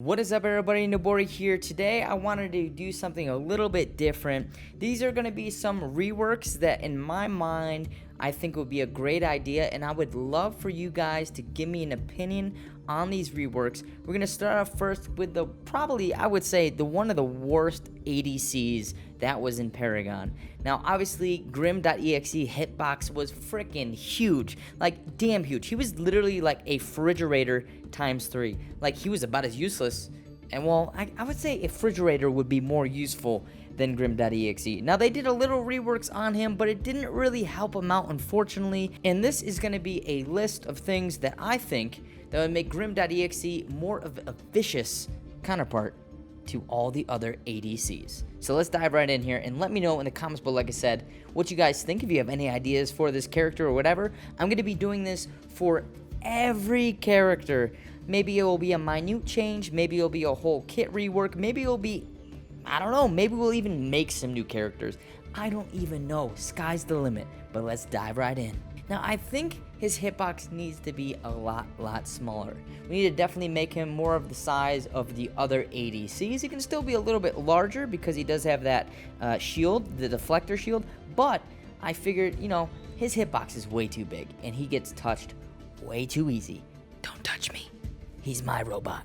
What is up, everybody? Nibori here. Today I wanted to do something a little bit different. These are going to be some reworks that in my mind I think would be a great idea, and I would love for you guys to give me an opinion on these reworks. We're going to start off first with the probably, I would say, the one of the worst ADCs that was in Paragon. Now, obviously, Grim.exe hitbox was freaking huge, like damn huge. He was literally like a refrigerator times 3. Like, he was about as useless, and well, I would say a refrigerator would be more useful than Grim.exe. Now, they did a little reworks on him, but it didn't really help him out, unfortunately, and this is going to be a list of things that I think that would make Grim.exe more of a vicious counterpart to all the other ADCs. So let's dive right in here and let me know in the comments below, like I said, what you guys think. If you have any ideas for this character or whatever, I'm going to be doing this for every character. Maybe it will be a minute change, maybe it'll be a whole kit rework, maybe it'll be, I don't know, maybe we'll even make some new characters. I don't even know. Sky's the limit, but let's dive right in. Now, I think his hitbox needs to be a lot smaller. We need to definitely make him more of the size of the other ADCs. He can still be a little bit larger because he does have that shield, the deflector shield, but I figured, you know, his hitbox is way too big and he gets touched way too easy. Don't touch me. He's my robot.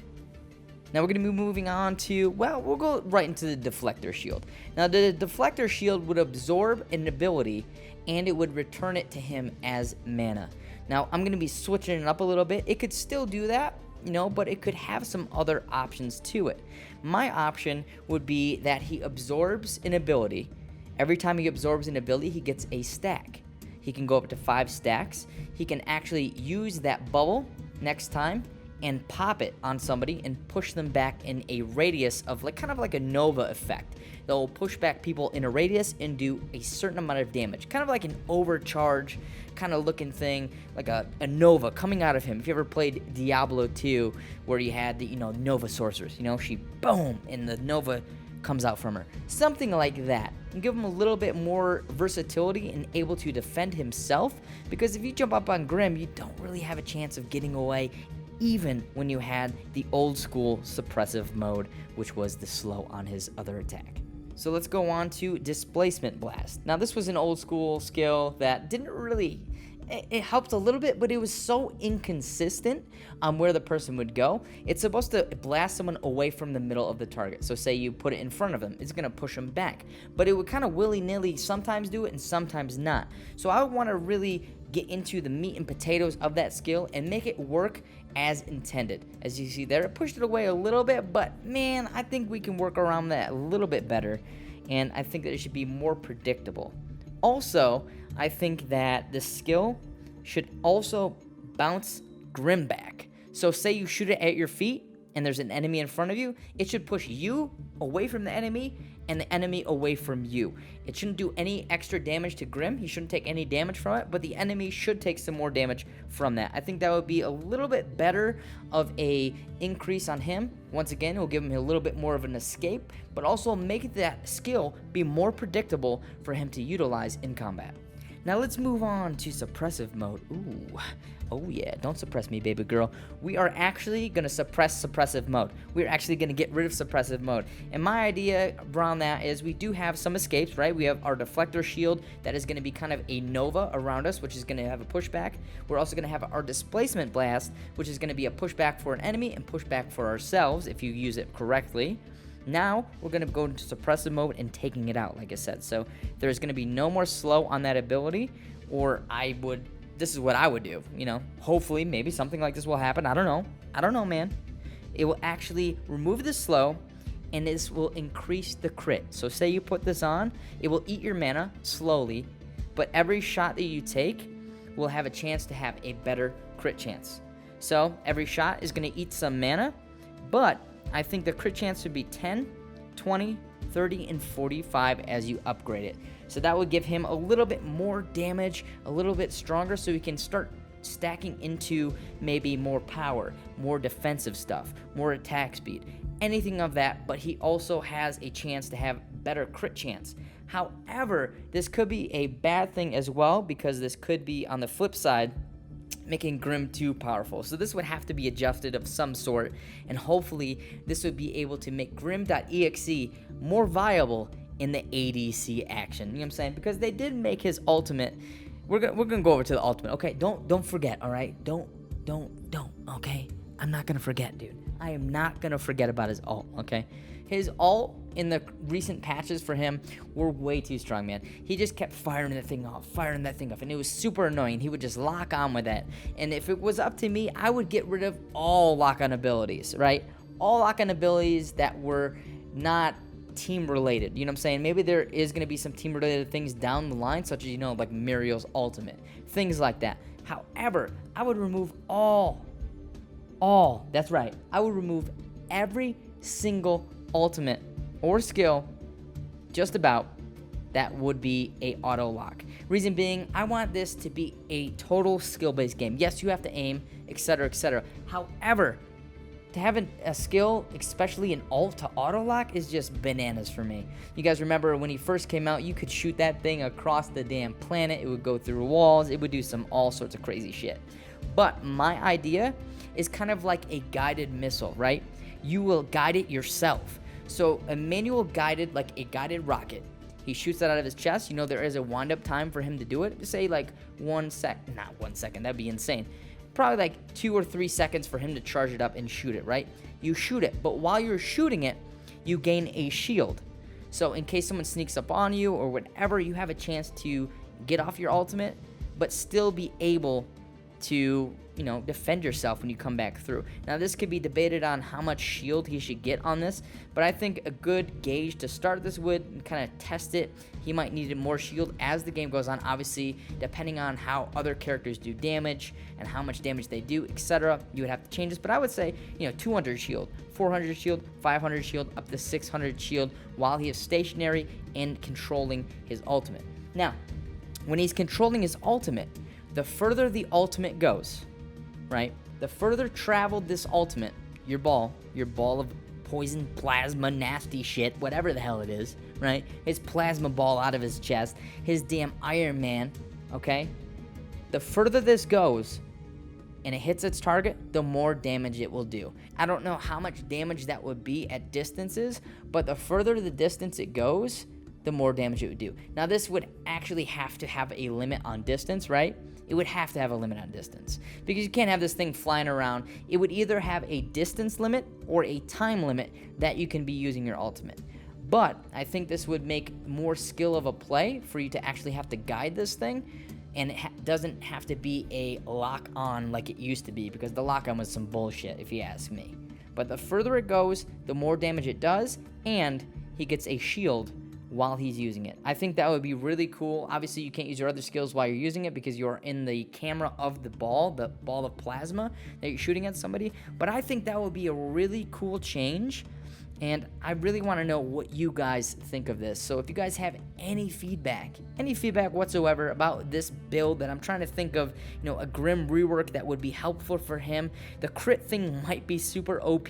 Now we're going to be moving on to, well, we'll go right into the deflector shield. Now the deflector shield would absorb an ability and it would return it to him as mana. Now I'm going to be switching it up a little bit. It could still do that, you know, but it could have some other options to it. My option would be that he absorbs an ability. Every time he absorbs an ability, he gets a stack. He can go up to 5 stacks. He can actually use that bubble next time and pop it on somebody and push them back in a radius of like kind of like a Nova effect. They'll push back people in a radius and do a certain amount of damage. Kind of like an overcharge kind of looking thing, like a Nova coming out of him. If you ever played Diablo 2 where you had the, you know, Nova sorceress, you know, she boom and the Nova comes out from her. Something like that. And give him a little bit more versatility and able to defend himself, because if you jump up on Grim, you don't really have a chance of getting away, even when you had the old school suppressive mode, which was the slow on his other attack. So let's go on to Displacement Blast. Now this was an old school skill that didn't really, it helped a little bit, but it was so inconsistent on where the person would go. It's supposed to blast someone away from the middle of the target. So say you put it in front of them, it's going to push them back. But it would kind of willy-nilly sometimes do it and sometimes not. So I would want to really get into the meat and potatoes of that skill and make it work as intended. As you see there, it pushed it away a little bit, but man, I think we can work around that a little bit better, and I think that it should be more predictable. Also, I think that the skill should also bounce Grim back. So say you shoot it at your feet and there's an enemy in front of you, it should push you away from the enemy and the enemy away from you. It shouldn't do any extra damage to Grim. He shouldn't take any damage from it, but the enemy should take some more damage from that. I think that would be a little bit better of a increase on him. Once again, it will give him a little bit more of an escape, but also make that skill be more predictable for him to utilize in combat. Now let's move on to suppressive mode. Ooh, oh yeah, don't suppress me, baby girl. We are actually going to suppress suppressive mode. We're actually going to get rid of suppressive mode. And my idea around that is we do have some escapes, right? We have our deflector shield that is going to be kind of a Nova around us, which is going to have a pushback. We're also going to have our displacement blast, which is going to be a pushback for an enemy and pushback for ourselves if you use it correctly. Now, we're going to go into suppressive mode and taking it out, like I said. So, there's going to be no more slow on that ability, or this is what I would do, you know. Hopefully, maybe something like this will happen. I don't know, man. It will actually remove the slow, and this will increase the crit. So, say you put this on, it will eat your mana slowly, but every shot that you take will have a chance to have a better crit chance. So, every shot is going to eat some mana, but I think the crit chance would be 10, 20, 30, and 45 as you upgrade it. So that would give him a little bit more damage, a little bit stronger, so he can start stacking into maybe more power, more defensive stuff, more attack speed, anything of that, but he also has a chance to have better crit chance. However, this could be a bad thing as well, because this could be on the flip side making Grim too powerful. So this would have to be adjusted of some sort, and hopefully this would be able to make Grim.exe more viable in the ADC action. You know what I'm saying? Because they did make his ultimate. We're gonna go over to the ultimate. Okay, don't forget. All right, don't. Okay, I'm not gonna forget, dude. I am not gonna forget about his ult. Okay, his ult in the recent patches for him were way too strong, man. He just kept firing that thing off, and it was super annoying. He would just lock on with that. And if it was up to me, I would get rid of all lock-on abilities, right? All lock-on abilities that were not team related. You know what I'm saying? Maybe there is going to be some team related things down the line, such as, you know, like Muriel's ultimate, things like that. However, I would remove that's right, I would remove every single ultimate or skill just about that would be a auto lock. Reason being, I want this to be a total skill based game. Yes, you have to aim, etc., etc. However, to have a skill, especially an ult to auto lock, is just bananas for me. You guys remember when he first came out, you could shoot that thing across the damn planet. It would go through walls. It would do some all sorts of crazy shit. But my idea is kind of like a guided missile, right? You will guide it yourself. So a manual guided, like a guided rocket, he shoots that out of his chest. You know, there is a wind-up time for him to do it. Say like not 1 second, that'd be insane. Probably like 2 or 3 seconds for him to charge it up and shoot it, right? You shoot it, but while you're shooting it, you gain a shield. So in case someone sneaks up on you or whatever, you have a chance to get off your ultimate, but still be able to, you know, defend yourself when you come back through. Now, this could be debated on how much shield he should get on this, but I think a good gauge to start this with and kind of test it, he might need more shield as the game goes on. Obviously, depending on how other characters do damage and how much damage they do, etc., you would have to change this. But I would say, you know, 200 shield, 400 shield, 500 shield, up to 600 shield while he is stationary and controlling his ultimate. Now, when he's controlling his ultimate, the further the ultimate goes, right? The further traveled this ultimate, your ball of poison, plasma, nasty shit, whatever the hell it is, right? His plasma ball out of his chest, his damn Iron Man, okay? The further this goes and it hits its target, the more damage it will do. I don't know how much damage that would be at distances, but the further the distance it goes, the more damage it would do. Now, this would actually have to have a limit on distance, right? It would have to have a limit on distance because you can't have this thing flying around. It would either have a distance limit or a time limit that you can be using your ultimate. But I think this would make more skill of a play for you to actually have to guide this thing, and it doesn't have to be a lock-on like it used to be, because the lock-on was some bullshit if you ask me. But the further it goes, the more damage it does, and he gets a shield while he's using it. I think that would be really cool. Obviously, you can't use your other skills while you're using it because you're in the camera of the ball of plasma that you're shooting at somebody. But I think that would be a really cool change, and I really want to know what you guys think of this. So if you guys have any feedback whatsoever about this build that I'm trying to think of, you know, a Grim rework that would be helpful for him. The crit thing might be super OP,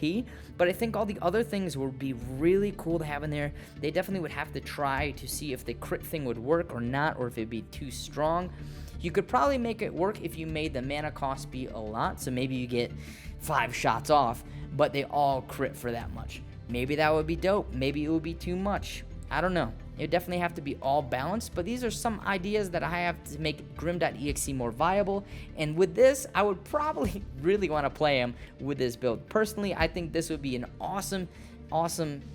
but I think all the other things would be really cool to have in there. They definitely would have to try to see if the crit thing would work or not, or if it'd be too strong. You could probably make it work if you made the mana cost be a lot, so maybe you get 5 shots off, but they all crit for that much. Maybe that would be dope. Maybe it would be too much. I don't know. It would definitely have to be all balanced, but these are some ideas that I have to make Grim.exe more viable. And with this, I would probably really want to play him with this build. Personally, I think this would be an awesome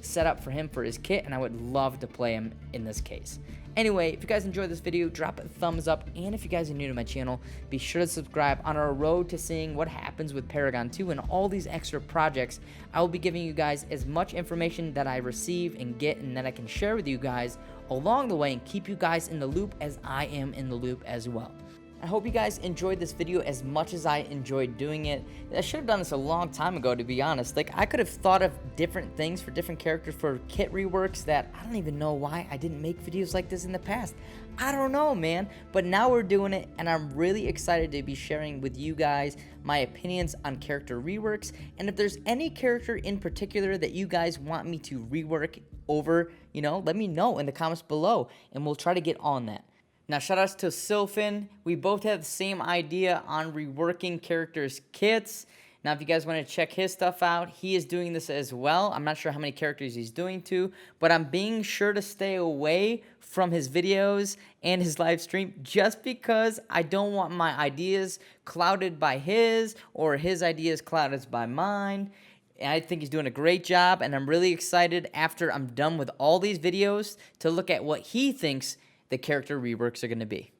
setup for him for his kit, and I would love to play him in this case. Anyway, if you guys enjoyed this video, drop a thumbs up, and if you guys are new to my channel, be sure to subscribe. On our road to seeing what happens with Paragon 2 and all these extra projects, I will be giving you guys as much information that I receive and get and that I can share with you guys along the way and keep you guys in the loop as I am in the loop as well. I hope you guys enjoyed this video as much as I enjoyed doing it. I should have done this a long time ago, to be honest. Like, I could have thought of different things for different characters for kit reworks that I don't even know why I didn't make videos like this in the past. I don't know, man. But now we're doing it, and I'm really excited to be sharing with you guys my opinions on character reworks. And if there's any character in particular that you guys want me to rework over, you know, let me know in the comments below, and we'll try to get on that. Now, shoutouts to Sylphin. We both have the same idea on reworking characters' kits. Now, if you guys want to check his stuff out, he is doing this as well. I'm not sure how many characters he's doing to, but I'm being sure to stay away from his videos and his live stream just because I don't want my ideas clouded by his or his ideas clouded by mine. And I think he's doing a great job, and I'm really excited after I'm done with all these videos to look at what he thinks the character reworks are going to be.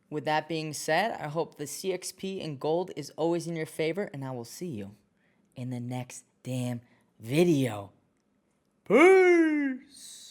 With that being said, I hope the CXP and gold is always in your favor, and I will see you in the next damn video. Peace!